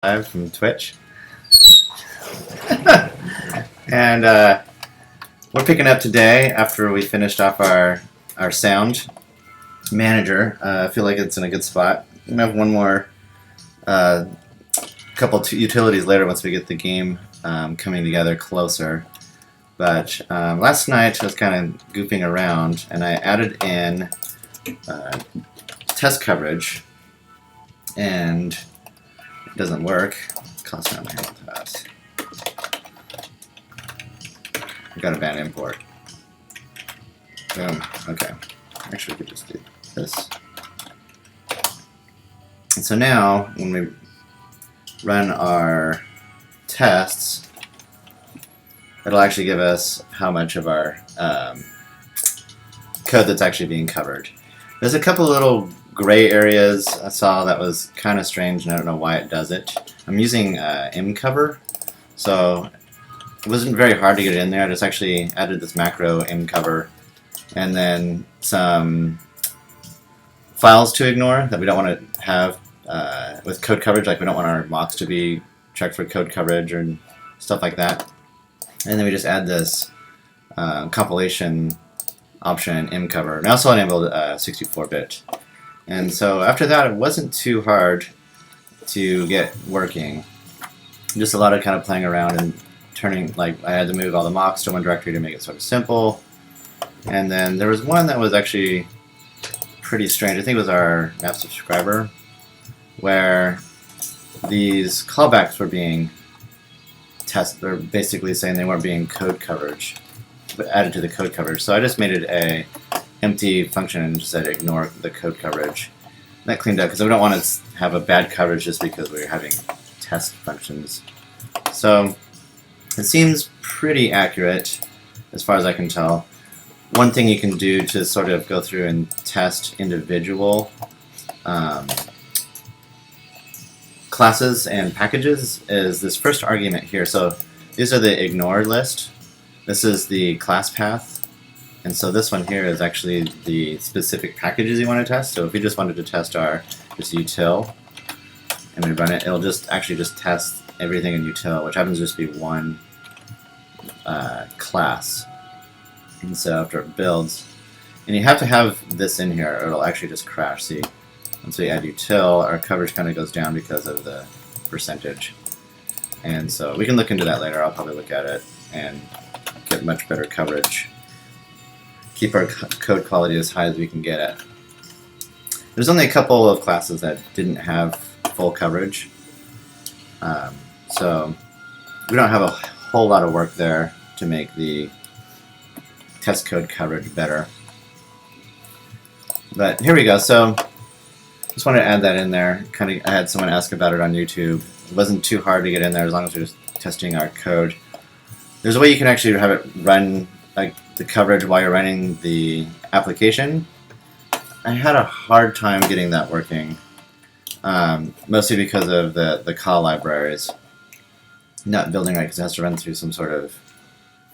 Live from Twitch. And we're picking up today after we finished off our sound manager. I feel like it's in a good spot. We have one more couple utilities later once we get the game coming together closer. But last night I was kind of goofing around and I added in test coverage, and it doesn't work. Cost around my test. I got a bad import. Boom. Okay. Actually, we could just do this. And so now, when we run our tests, it'll actually give us how much of our code that's actually being covered. There's a couple little gray areas I saw that was kind of strange, and I don't know why it does it. I'm using mcover, so it wasn't very hard to get it in there. I just actually added this macro mcover and then some files to ignore that we don't want to have with code coverage. Like, we don't want our mocks to be checked for code coverage and stuff like that. And then we just add this compilation option mcover. And I also enabled 64-bit. And so after that, it wasn't too hard to get working. Just a lot of kind of playing around and turning, like, I had to move all the mocks to one directory to make it sort of simple. And then there was one that was actually pretty strange. I think it was our map subscriber, where these callbacks were being tested. They're basically saying they weren't being code coverage, but added to the code coverage. So I just made it a empty function and just said ignore the code coverage. And that cleaned up, because we don't want to have a bad coverage just because we're having test functions. So it seems pretty accurate as far as I can tell. One thing you can do to sort of go through and test individual classes and packages is this first argument here. So these are the ignore list. This is the class path. And so this one here is actually the specific packages you want to test. So if we just wanted to test our just util and we run it, it'll just actually just test everything in util, which happens to just be one class. And so after it builds, and you have to have this in here or it'll actually just crash. See, once we add util, our coverage kind of goes down because of the percentage. And so we can look into that later. I'll probably look at it and get much better coverage. Keep our code quality as high as we can get it. There's only a couple of classes that didn't have full coverage. So we don't have a whole lot of work there to make the test code coverage better. But here we go. So just wanted to add that in there. I had someone ask about it on YouTube. It wasn't too hard to get in there as long as we're just testing our code. There's a way you can actually have it run like the coverage while you're running the application. I had a hard time getting that working, mostly because of the call libraries not building right, because it has to run through some sort of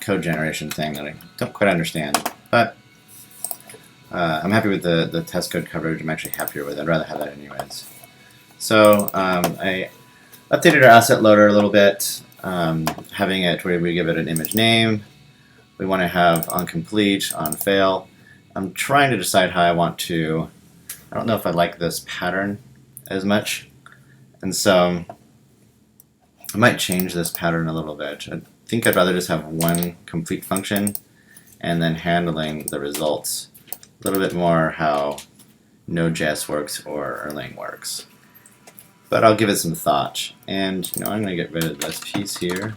code generation thing that I don't quite understand. But I'm happy with the test code coverage. I'm actually happier with it. I'd rather have that anyways. So I updated our asset loader a little bit, having it where we give it an image name. We want to have on complete, on fail. I'm trying to decide how I want to. I don't know if I like this pattern as much, and so I might change this pattern a little bit. I think I'd rather just have one complete function and then handling the results. A little bit more how Node.js works or Erlang works. But I'll give it some thought. And I'm going to get rid of this piece here.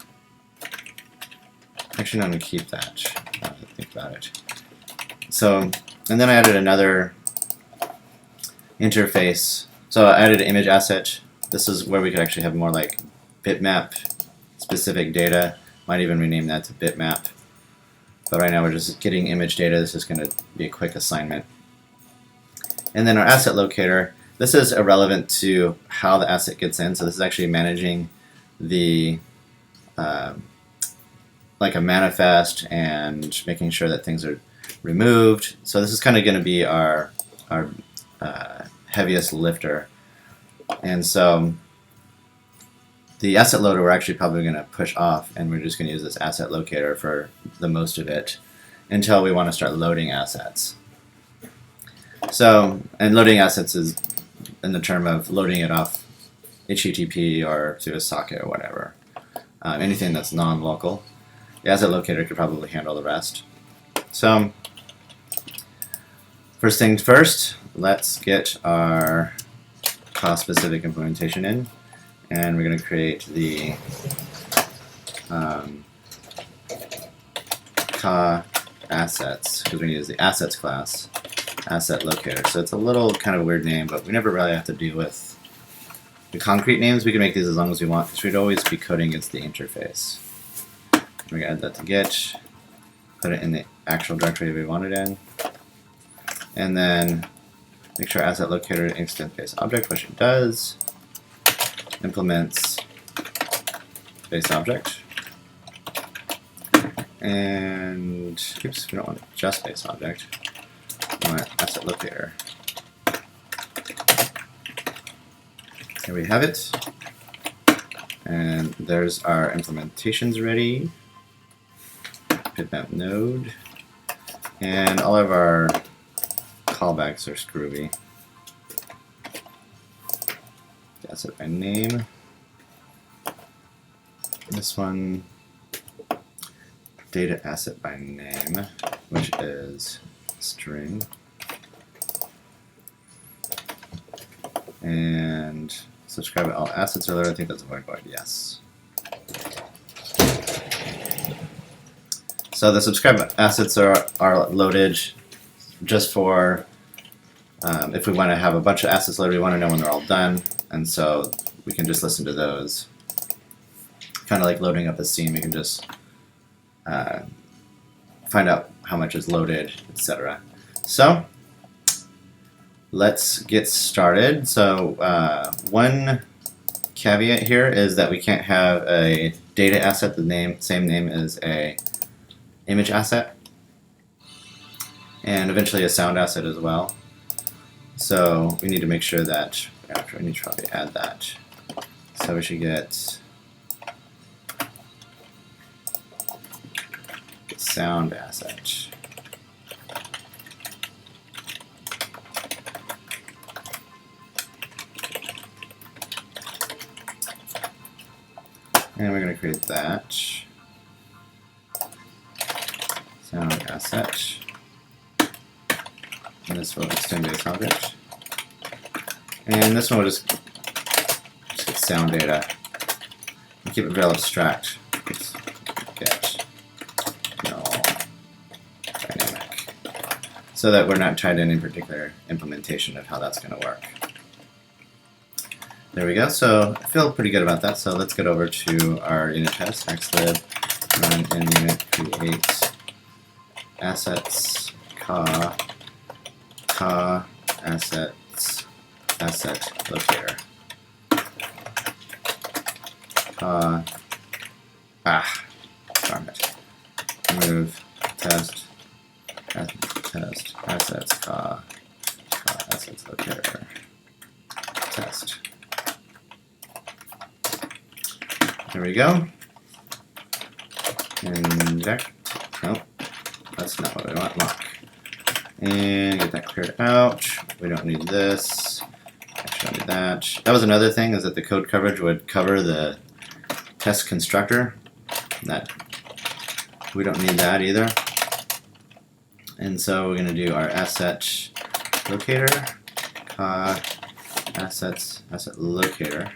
Actually, no, I'm going to keep that. Now that I think about it. So, and then I added another interface. So I added an image asset. This is where we could actually have more like bitmap specific data. Might even rename that to bitmap. But right now we're just getting image data. This is going to be a quick assignment. And then our asset locator. This is irrelevant to how the asset gets in. So this is actually managing the like a manifest and making sure that things are removed. So this is kind of going to be our heaviest lifter. And so the asset loader we're actually probably going to push off, and we're just going to use this asset locator for the most of it until we want to start loading assets. So, and loading assets is in the term of loading it off HTTP or through a socket or whatever. Anything that's non-local. The asset locator could probably handle the rest. So, first things first, let's get our class-specific implementation in, and we're going to create the ca assets, because we're going to use the assets class, asset locator. So it's a little kind of weird name, but we never really have to deal with the concrete names. We can make these as long as we want, because we'd always be coding against the interface. We're going to add that to Git, put it in the actual directory we want it in, and then make sure asset locator instance-based object, which it does, implements base object, and oops, we don't want just base object, we want asset locator. Here we have it, and there's our implementations ready. Bitmap node, and all of our callbacks are screwy. Asset by name. This one, data asset by name, which is string. And subscribe to all assets earlier. I think that's a void, yes. So the subscribe assets are loaded just for if we want to have a bunch of assets loaded, we want to know when they're all done, and so we can just listen to those. Kind of like loading up a scene, we can just find out how much is loaded, etc. So let's get started. So one caveat here is that we can't have a data asset the same name as a image asset, and eventually a sound asset as well. So we need to make sure that we need to probably add that. So we should get sound asset. And we're going to create that sound asset. And this will extend base object. And this one will just get sound data. And keep it real abstract. Let's get null dynamic. So that we're not tied to any particular implementation of how that's going to work. There we go. So I feel pretty good about that. So let's get over to our unit test. Xlib run in unit create assets ca assets asset locator. Darn it. Remove test assets ca assets locator test. There we go. Inject. Nope. That's not what we want. Lock. And get that cleared out. We don't need this. Actually, don't need that. That was another thing, is that the code coverage would cover the test constructor. That we don't need that either. And so we're going to do our asset locator, asset locator.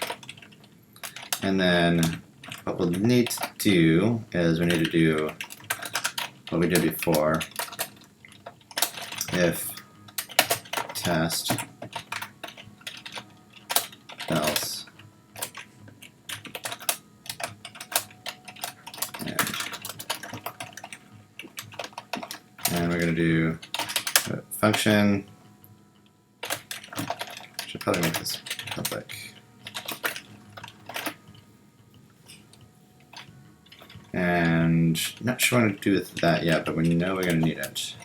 And then what we'll need to do is we need to do what we did before. If test else and we're going to do a function. Should probably make this public. And not sure what to do with that yet, but we know we're going to need it.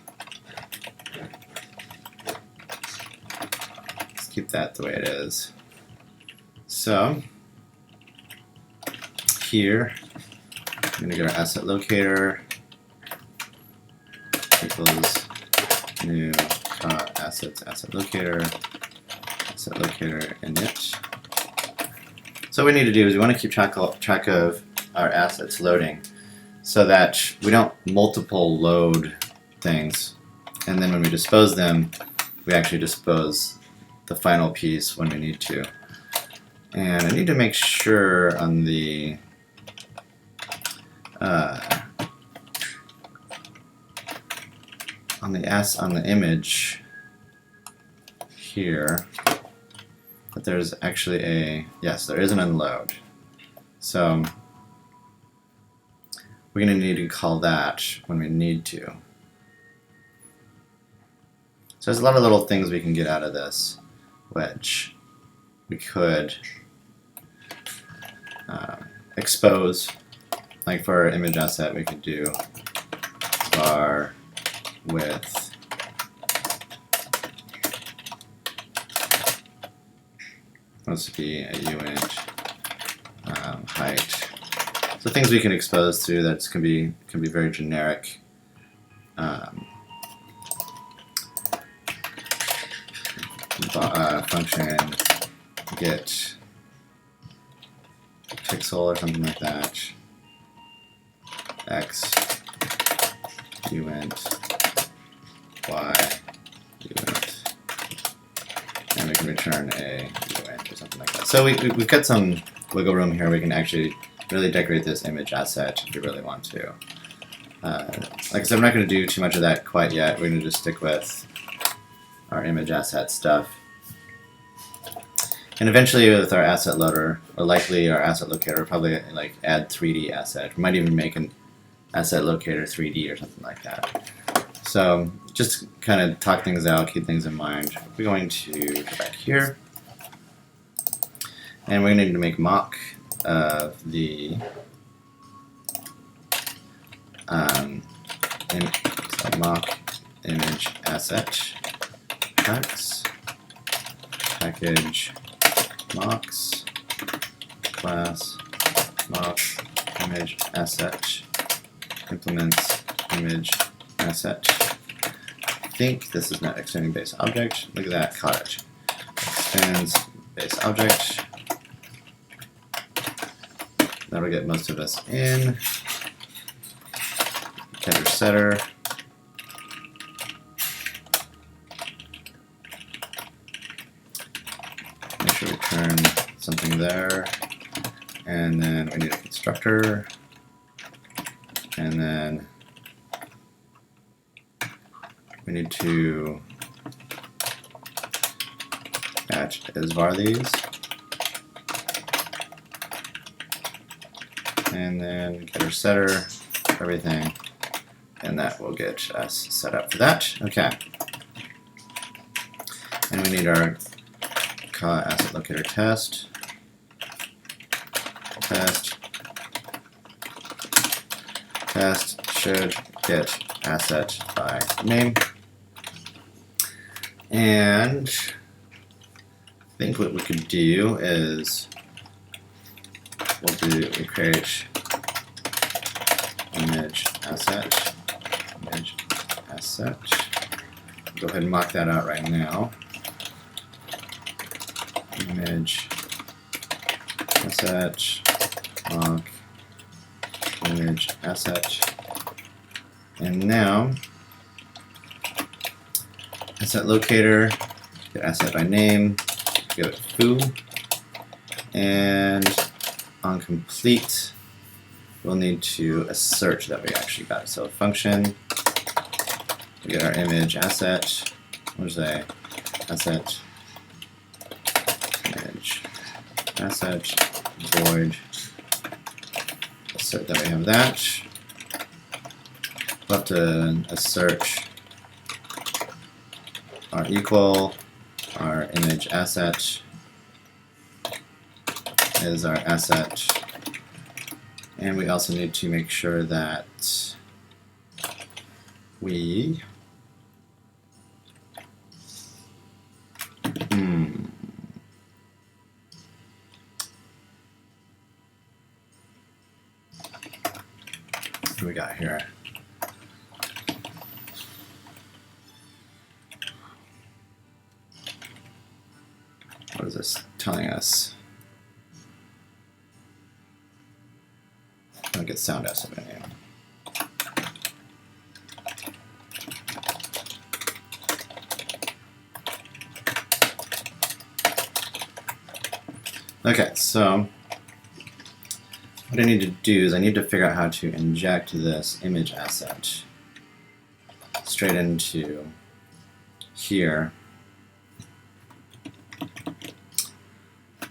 Let's keep that the way it is. So here, I'm going to get our asset locator equals new assets asset locator init. So what we need to do is we want to keep track of our assets loading so that we don't multiple load things, and then when we dispose them, we actually dispose the final piece when we need to. And I need to make sure on the on the image here that there's actually a, yes, there is an unload. So we're going to need to call that when we need to. So there's a lot of little things we can get out of this, which we could expose. Like for our image asset, we could do var width must be a uint height. So things we can expose to that can be very generic. Function get pixel or something like that. X uint y uint, and we can return a uint or something like that. So we've got some wiggle room here. We can actually really decorate this image asset if we really want to. Like I said, I'm not going to do too much of that quite yet. We're going to just stick with our image asset stuff. And eventually with our asset loader, or likely our asset locator, probably like add 3D asset. We might even make an asset locator 3D or something like that. So just kind of talk things out, keep things in mind. We're going to go back here, and we're going to need to make mock of the mock image asset packs package mocks class mock image asset implements image asset. I think this is not extending base object. Look at that, caught it. Extends base object. That'll get most of us in. Getter setter. Make sure we return something there. And then we need a constructor. And then we need to var these. And then getter setter, everything. And that will get us set up for that. Okay. And we need our asset locator test. Test should get asset by name. And I think what we could do is we create image asset. Go ahead and mock that out right now. Image asset mock image asset, and now asset locator, get asset by name, give it foo, and on complete we'll need to assert that we actually got it. So function, we get our image asset, what is that? Asset image asset void assert that we have that. We'll have to assert our equal, our image asset is our asset, and we also need to make sure that we What do we got here? What is this telling us? I'll get sound asset menu. Okay, so what I need to do is I need to figure out how to inject this image asset straight into here.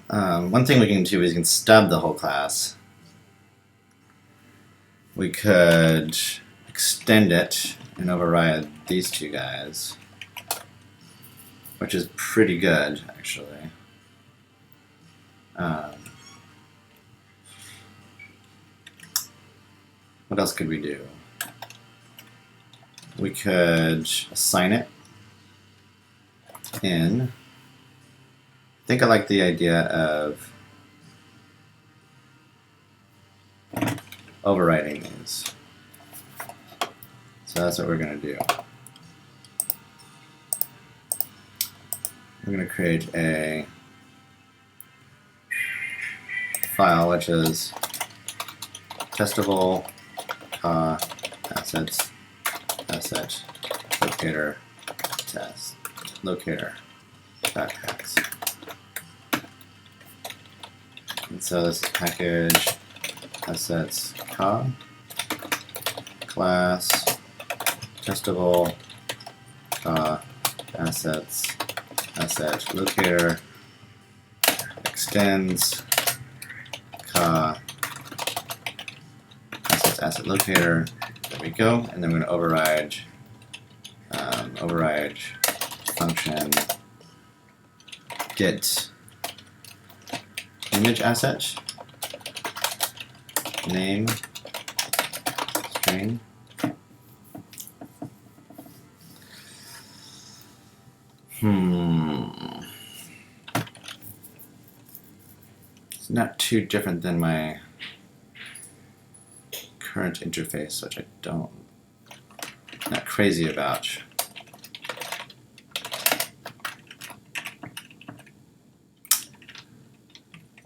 One thing we can do is we can stub the whole class. We could extend it and override these two guys, which is pretty good, actually. What else could we do? We could assign it in. I think I like the idea of overriding these. So that's what we're going to do. We're going to create a file which is testable assets asset locator test locator hacks. And so this is package assets class testable assets asset locator extends assets asset locator. There we go. And then we're going to override function get image asset name string. It's not too different than my current interface, which not crazy about.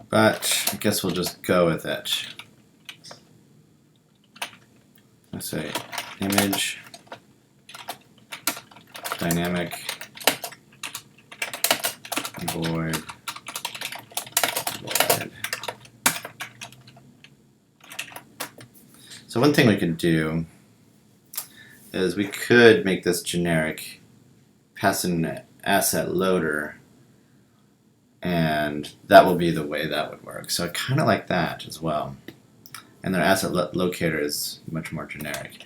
But I guess we'll just go with it. Let's say image dynamic void. So one thing we could do is we could make this generic, pass in an asset loader, and that will be the way that would work. So I kind of like that as well. And their asset locator is much more generic.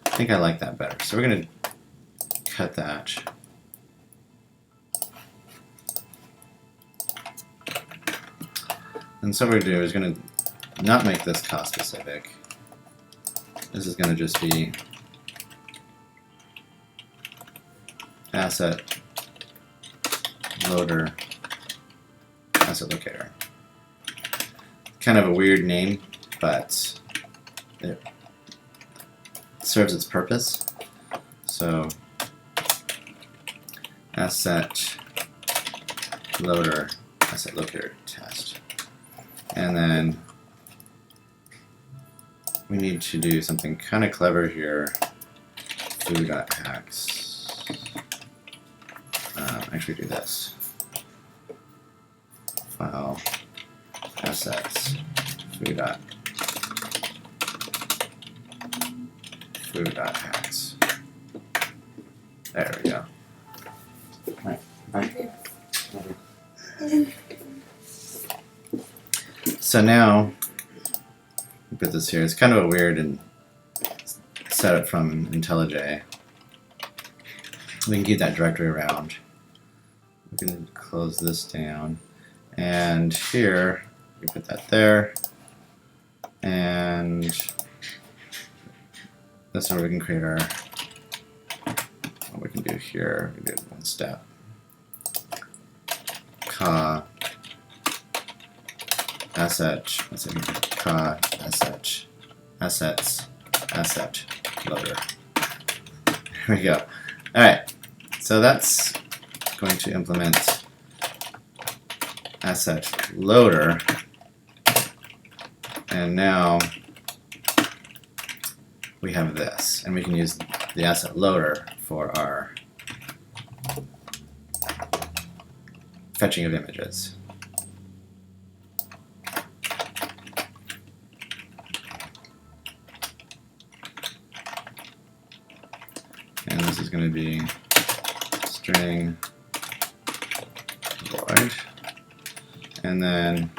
I think I like that better. So we're going to cut that. And so what we're going to do is going to not make this cost specific. This is going to just be asset loader, asset locator. Kind of a weird name, but it serves its purpose. So asset loader, asset locator test. And then we need to do something kind of clever here. foo.hacks. Actually do this. File assets foo.hacks. There we go. All right. So now we put this here. It's kind of a weird and setup from IntelliJ. We can keep that directory around. We can close this down, and here we put that there, and this is where we can create our. What we can do here, we do it one step. Asset, let's see, assets asset loader. Here we go. Alright, so that's going to implement asset loader, and now we have this, and we can use the asset loader for our fetching of images. And this is going to be string void, and then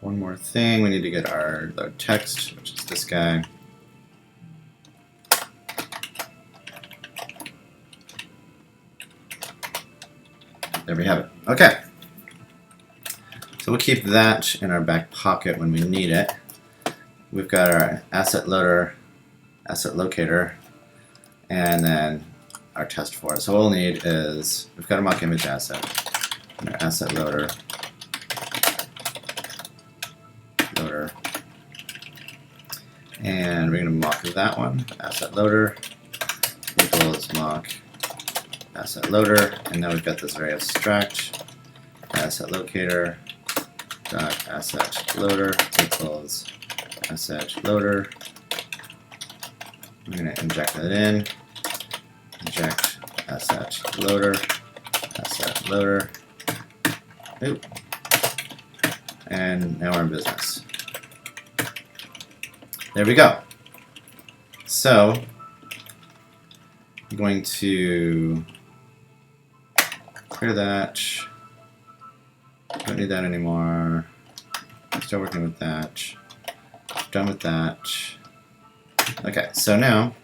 one more thing, we need to get our load text, which is this guy. There we have it. Okay. So we'll keep that in our back pocket when we need it. We've got our asset loader, asset locator, and then our test for it. So what we'll need is, we've got a mock image asset, and our asset loader, and we're going to mock that one, asset loader equals mock asset loader, and now we've got this very abstract asset locator dot asset loader equals asset loader. I'm going to inject that in, inject asset loader, oop, and now we're in business. There we go. So I'm going to clear that. Don't need that anymore. Still working with that. Done with that. Okay, so now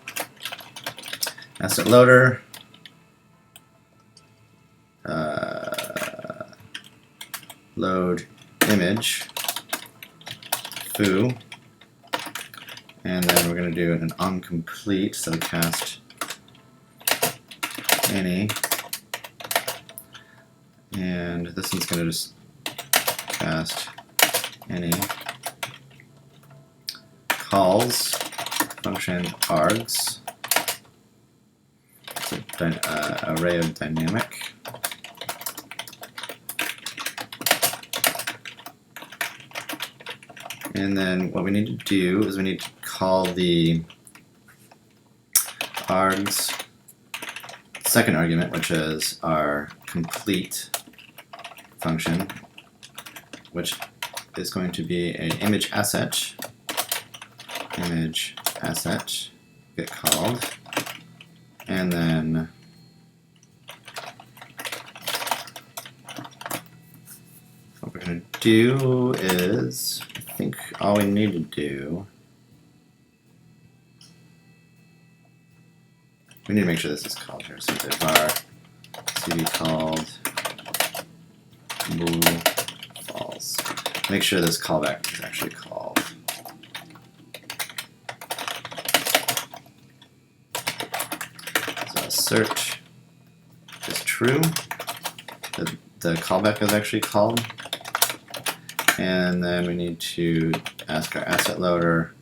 asset loader, load image, foo, and then we're going to do an onComplete, so cast any, and this one's going to just cast any calls function args, so array of dynamic, and then what we need to do is we need to call the args second argument, which is our complete function, which is going to be an image asset get called, and then what we're going to do is, I think all we need to do, we need to make sure this is called here. So there's var cd called bool false. Make sure this callback is actually called. So search is true. The callback is actually called. And then we need to ask our asset loader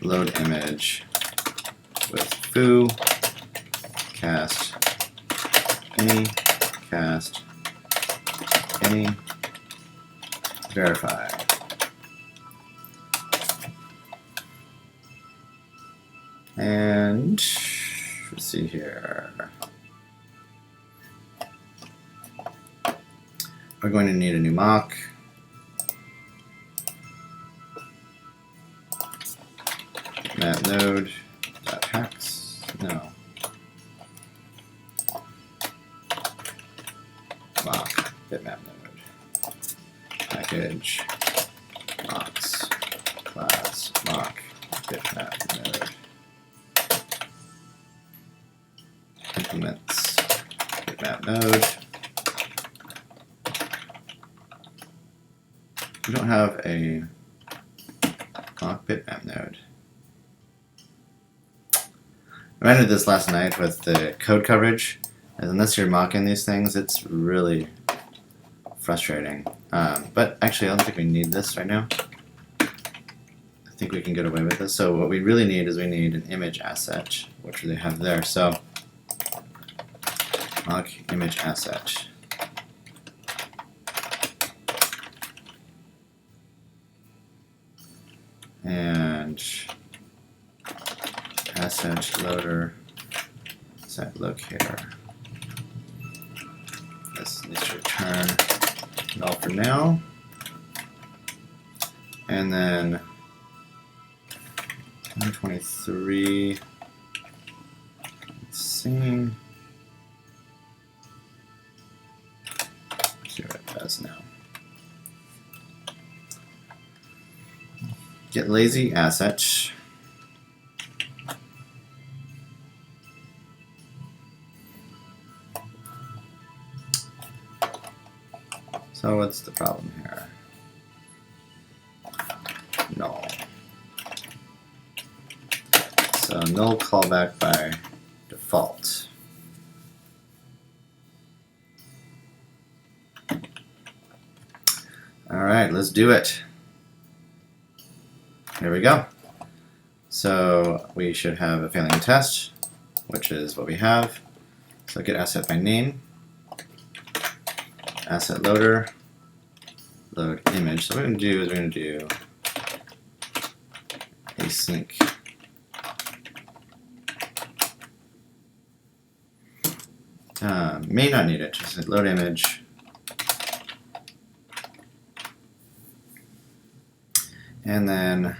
load image with foo cast any verify. And let's see here. We're going to need a new mock. Map node .hex. No. Mock bitmap node. Package mocks class mock bitmap node. Implements bitmap node. We don't have a mock bitmap node. I ran into this last night with the code coverage. Unless you're mocking these things, it's really frustrating. But actually, I don't think we need this right now. I think we can get away with this. So what we really need is we need an image asset, which they have there. So mock image asset. And asset loader, set locator. This needs to return null for now. And then 123, let's see. See what it does now. Get lazy asset. So what's the problem here? Null. So null callback by default. All right, let's do it. There we go. So we should have a failing test, which is what we have. So get asset by name, asset loader, load image. So what we're going to do is we're going to do async may not need it, just load image. And then,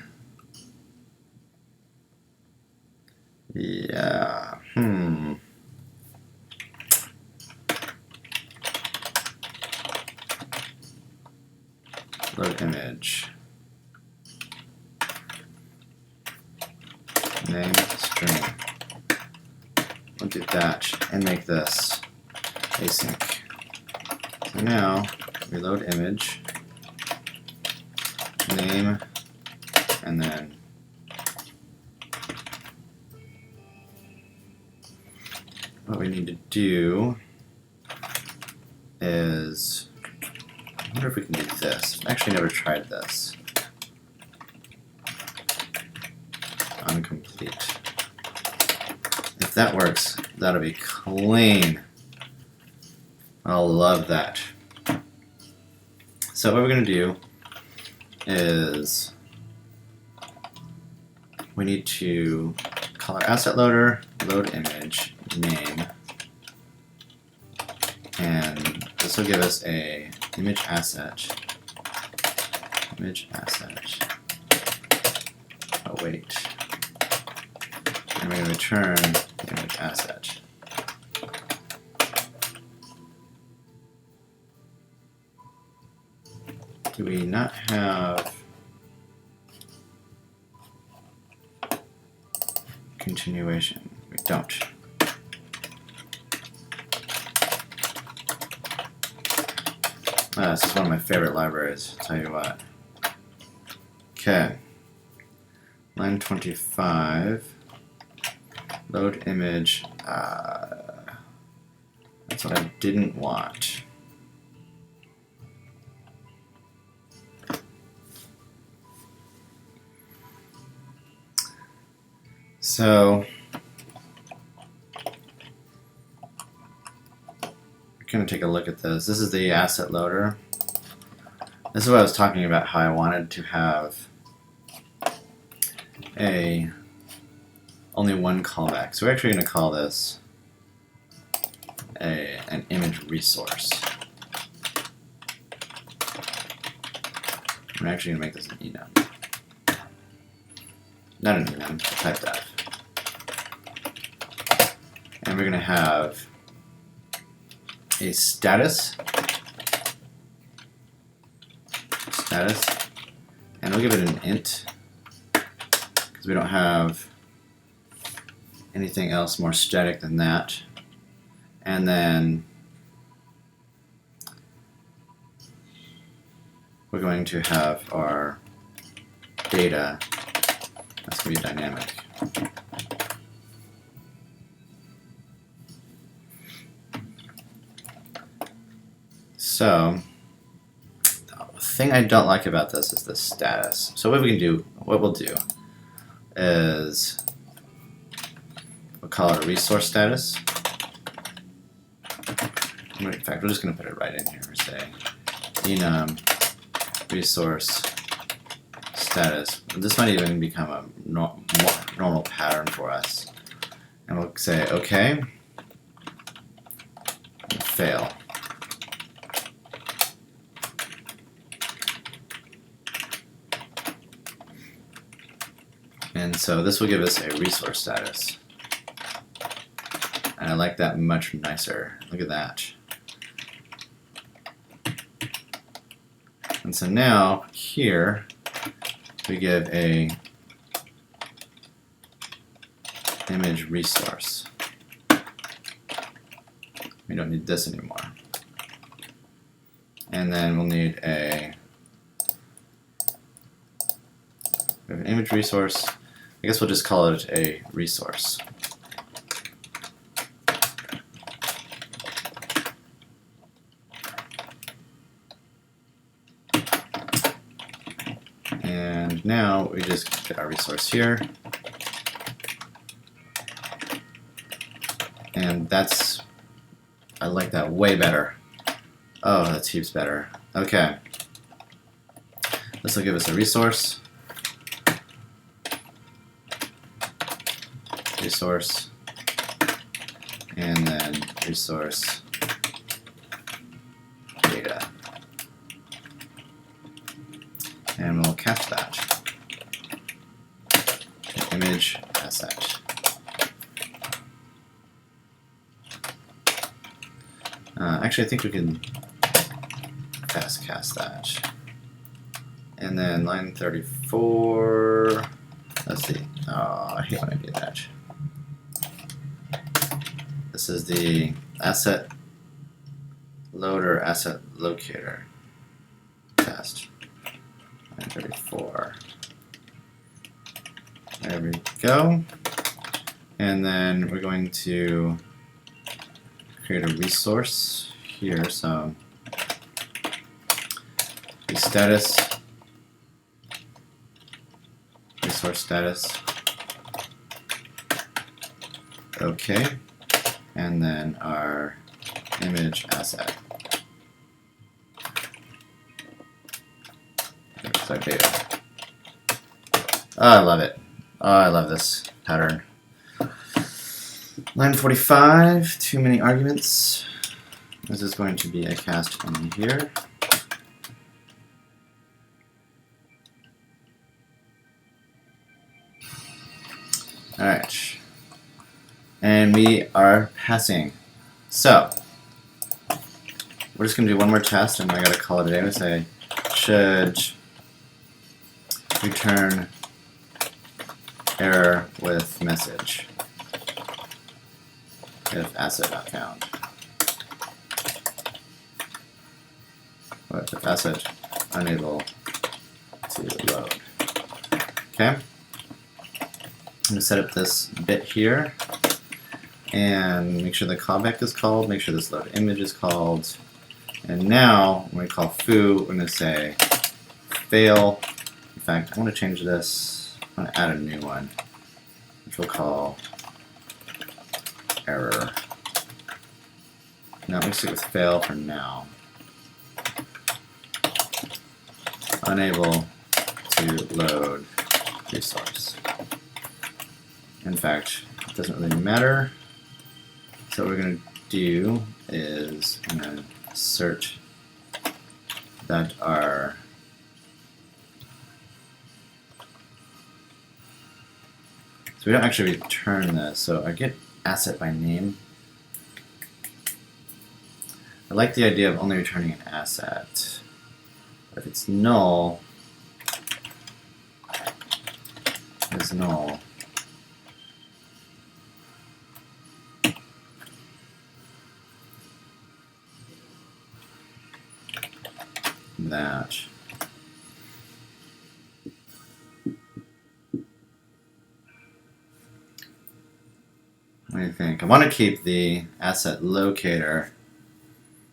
yeah, load image, name string. We'll do that and make this async. So now we load image, name, and then what we need to do is, I wonder if we can do this. I've actually never tried this. Uncomplete. If that works, that'll be clean. I'll love that. So what we're going to do is we need to call our asset loader, load image, name, and this will give us a image asset, await, and we're going to return the image asset. Do we not have continuation? We don't. This is one of my favorite libraries, I'll tell you what. Okay. Line 25. Load image. That's what I didn't want. So we're going to take a look at this. This is the asset loader. This is what I was talking about, how I wanted to have only one callback. So we're actually going to call this an image resource. I'm actually going to make this an enum. Not an enum, type def. And we're going to have a status, and we'll give it an int, because we don't have anything else more static than that. And then we're going to have our data, that's going to be dynamic. So the thing I don't like about this is the status. So what we'll do is we'll call it a resource status. In fact, we're just going to put it right in here. We'll say enum resource status. This might even become a more normal pattern for us. And we'll say OK, and fail. And so this will give us a resource status. And I like that much nicer. Look at that. And so now here we give a image resource. We don't need this anymore. And then we'll need we have an image resource. I guess we'll just call it a resource. And now we just get our resource here. And I like that way better. Oh, that's heaps better. Okay. This will give us a resource. Resource. And then resource data. And we'll cast that. Image asset. Actually, I think we can fast cast that. And then line 34. Let's see. Oh, I hate when I do that. This is the asset loader, asset locator test. Line 34. There we go. And then we're going to create a resource here. So the status, resource status, OK, and then our image asset. There's our data. Oh, I love it. Oh, I love this pattern. Line 45, too many arguments. This is going to be a cast in here. Alright. And we are passing. So, we're just going to do one more test, and I got to call it a day. We say, should return error with message if asset not found. But if asset unable to load. Okay. I'm going to set up this bit here and make sure the callback is called, make sure this load image is called. And now when we call foo, we're going to say fail. In fact, I want to change this. I want to add a new one, which we'll call error. Now we stick with fail for now. Unable to load resource. In fact, it doesn't really matter. So what we're going to do is I'm going to assert that our so we don't actually return this. So I get asset by name. I like the idea of only returning an asset. But if it's null, it's null. That. What do you think? I want to keep the asset locator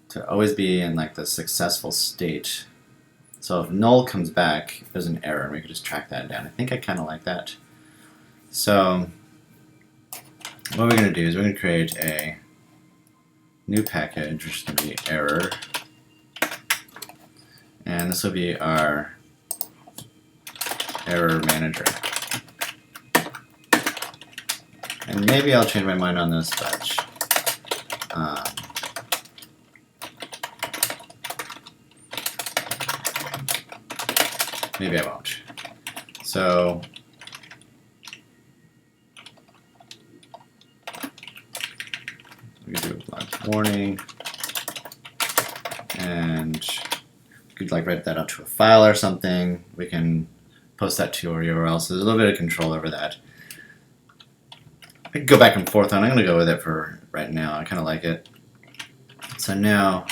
to always be in like the successful state. So if null comes back, there's an error, and we can just track that down. I think I kind of like that. So what we're going to do is we're going to create a new package, which is going to be error. And this will be our error manager. And maybe I'll change my mind on this, but maybe I won't. So we can do like warning, and we could like write that out to a file or something. We can post that to our URL, so there's a little bit of control over that. I could go back and forth on. I'm going to go with it for right now. I kind of like it. So now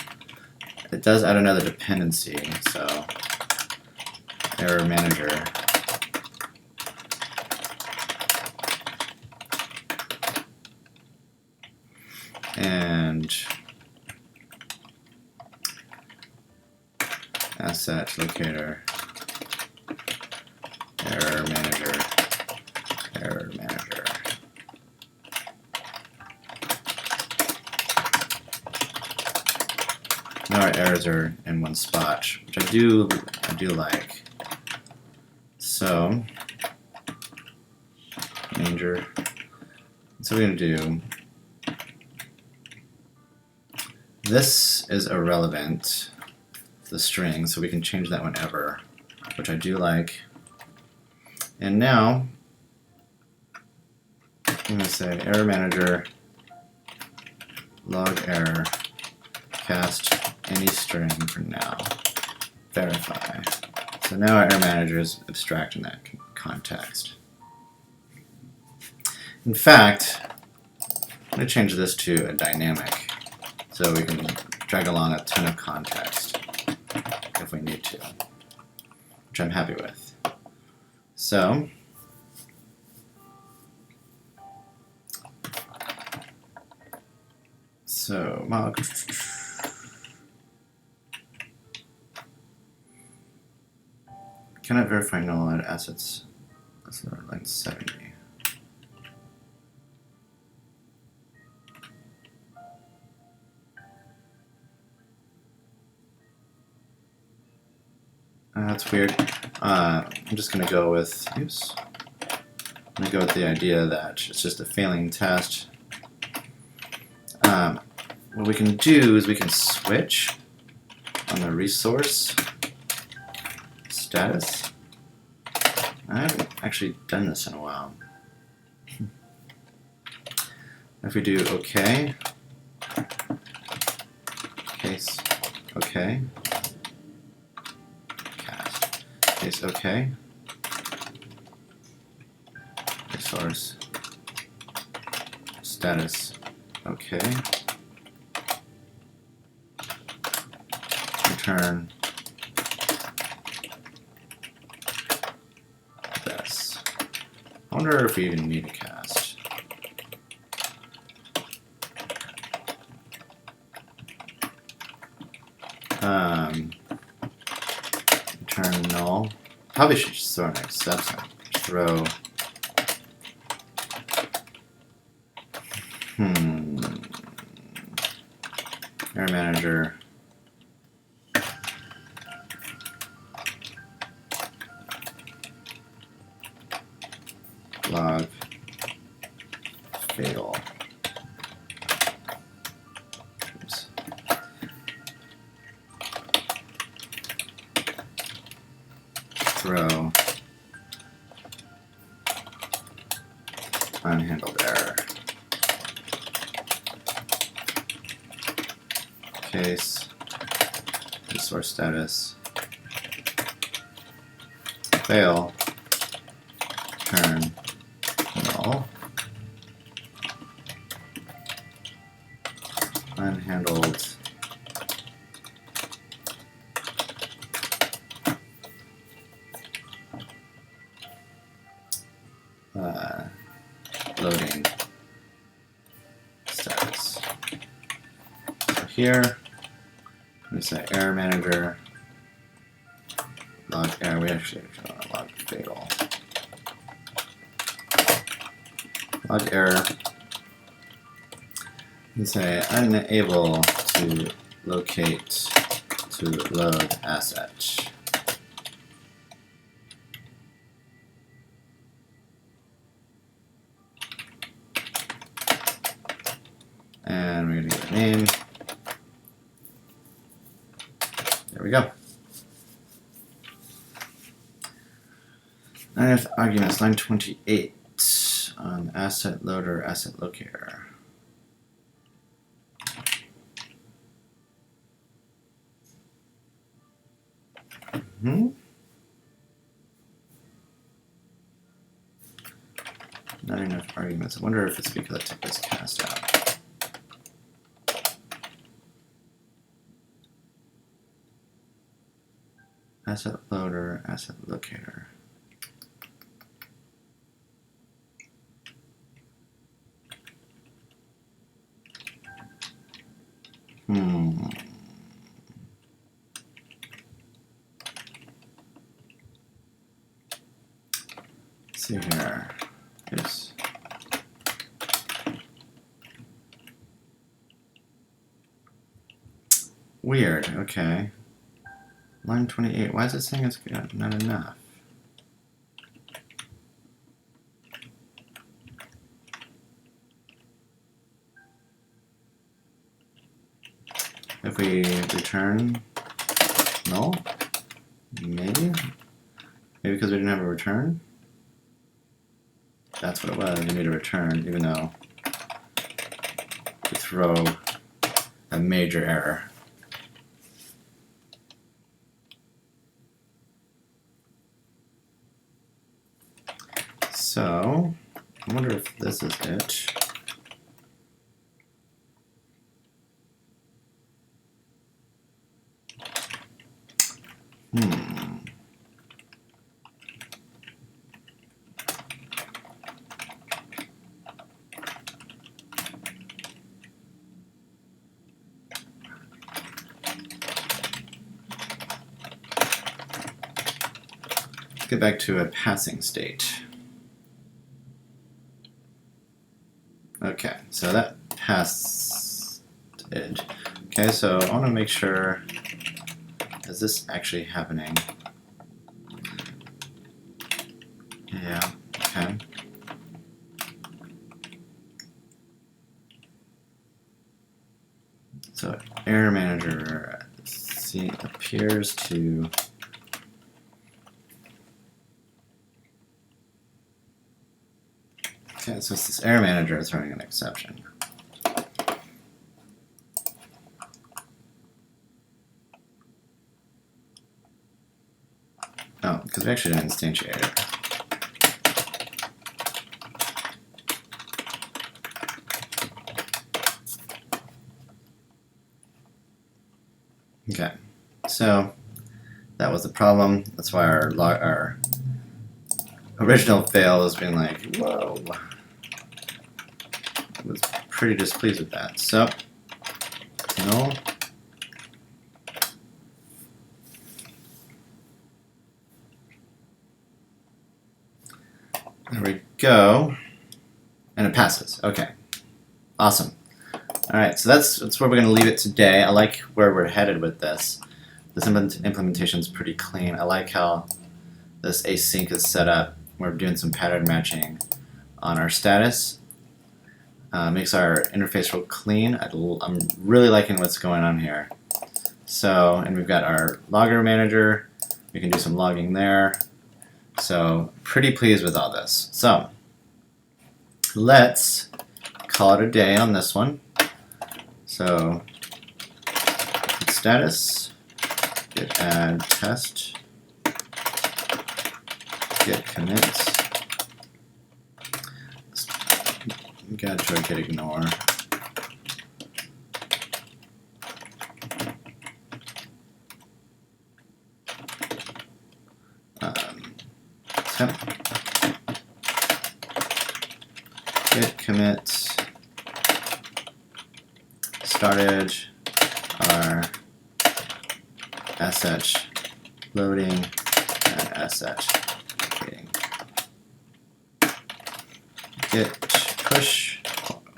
it does add another dependency. So error manager. And asset locator error manager error manager. Now our errors are in one spot, which I do like. So manger. So we're going to do this is irrelevant, the string, so we can change that whenever, which I do like. And now I'm going to say error manager log error cast any string for now verify. So now our error manager is abstract in that context. In fact, I'm going to change this to a dynamic so we can drag along a ton of context if we need to, which I'm happy with. So mog cannot verify null at assets. That's line 70. That's weird. I'm just going to go with, oops. I'm going to go with the idea that it's just a failing test. What we can do is we can switch on the resource status. I haven't actually done this in a while. If we do OK, case OK, cast, case OK, resource status OK, return this. I wonder if we even need a cast. Return null. Probably should just throw an exception. Throw error manager log fail. Oops. Throw unhandled error. Case resource status fail. Turn null. Unhandled loading status. So here Let me say error manager, log error. We actually want to log fatal. Log error. And say unable to locate to load asset. And we're going to give it a name. There we go. And if arguments line 28 on asset loader, asset locator. Not enough arguments. I wonder if it's because I took this cast out. Asset loader, asset locator. Let's see here. Oops. Weird, okay. Line 28, why is it saying it's not enough? If we return null, maybe? Maybe because we didn't have a return? That's what it was, we need a return, even though we throw a major error. So, I wonder if this is it. Let's get back to a passing state. Okay, so that passed it. Okay, so I want to make sure, is this actually happening? Yeah, okay. So error manager appears to okay, so it's this error manager throwing an exception. Oh, because we actually didn't instantiate it. Okay, so that was the problem. That's why our original fail has been like, whoa. I was pretty displeased with that. So, null. There we go. And it passes. Okay. Awesome. Alright, so that's where we're going to leave it today. I like where we're headed with this. This implementation is pretty clean. I like how this async is set up. We're doing some pattern matching on our status. Makes our interface real clean. I'm really liking what's going on here. So, and we've got our logger manager. We can do some logging there. So, pretty pleased with all this. So, let's call it a day on this one. So, status, git add test, git commit, gotta try git ignore. Temp, git commit, started our sh loading and sh waiting. Git push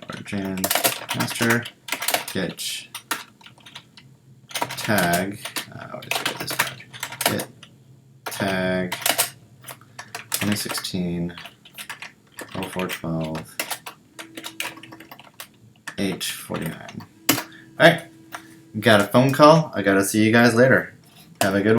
origin master git tag. What is this tag? Git tag 2016 0412 H49. Alright, got a phone call. I gotta see you guys later. Have a good one.